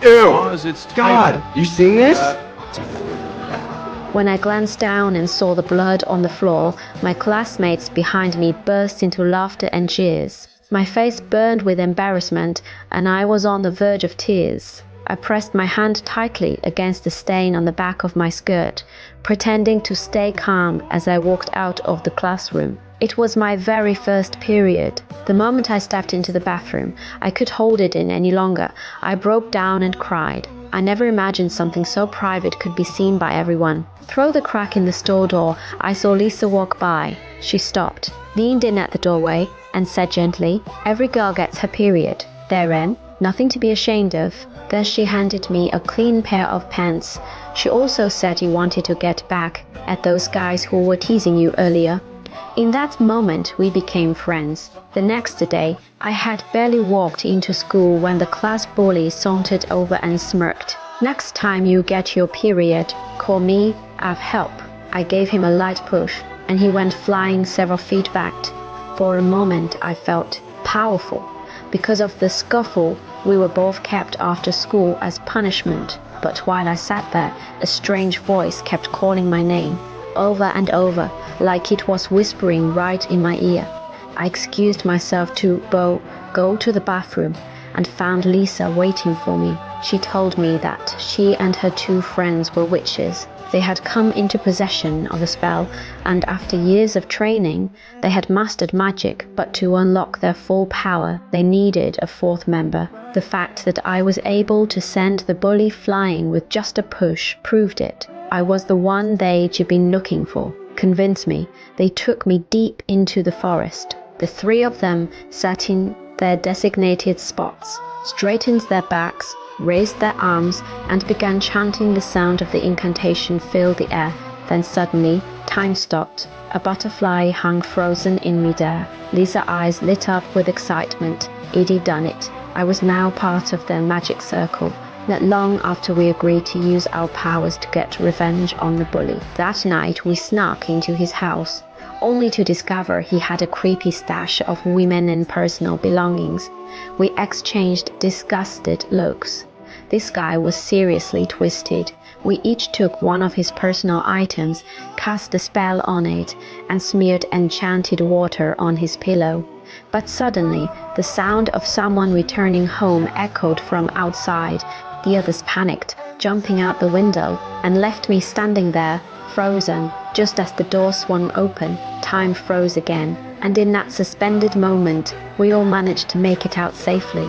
Ew! It's God, you seen this? When I glanced down and saw the blood on the floor, my classmates behind me burst into laughter and jeers. My face burned with embarrassment, and I was on the verge of tears. I pressed my hand tightly against the stain on the back of my skirt, pretending to stay calm as I walked out of the classroom. It was my very first period. The moment I stepped into the bathroom, I could hold it in any longer. I broke down and cried. I never imagined something so private could be seen by everyone. Through the crack in the store door, I saw Lisa walk by. She stopped, leaned in at the doorway, and said gently, "Every girl gets her period. Therein, nothing to be ashamed of." Then she handed me a clean pair of pants. She also said you wanted to get back at those guys who were teasing you earlier. In that moment, we became friends. The next day, I had barely walked into school when the class bully sauntered over and smirked. "Next time you get your period, call me, I'll help." I gave him a light push, and he went flying several feet back. For a moment, I felt powerful. Because of the scuffle, we were both kept after school as punishment. But while I sat there, a strange voice kept calling my name, over and over, like it was whispering right in my ear. I excused myself to go to the bathroom and found Lisa waiting for me. She told me that she and her two friends were witches. They had come into possession of a spell, and after years of training, they had mastered magic, but to unlock their full power, they needed a fourth member. The fact that I was able to send the bully flying with just a push proved it. I was the one they'd been looking for. Convinced me, they took me deep into the forest. The three of them sat in their designated spots, straightened their backs, raised their arms, and began chanting. The sound of the incantation filled the air. Then suddenly, time stopped. A butterfly hung frozen in midair. Lisa's eyes lit up with excitement. Edie done it. I was now part of their magic circle. Not long after we agreed to use our powers to get revenge on the bully. That night we snuck into his house, only to discover he had a creepy stash of women and personal belongings. We exchanged disgusted looks. This guy was seriously twisted. We each took one of his personal items, cast a spell on it, and smeared enchanted water on his pillow. But suddenly, the sound of someone returning home echoed from outside. The others panicked, jumping out the window, and left me standing there, frozen. Just as the door swung open, time froze again, and in that suspended moment, we all managed to make it out safely.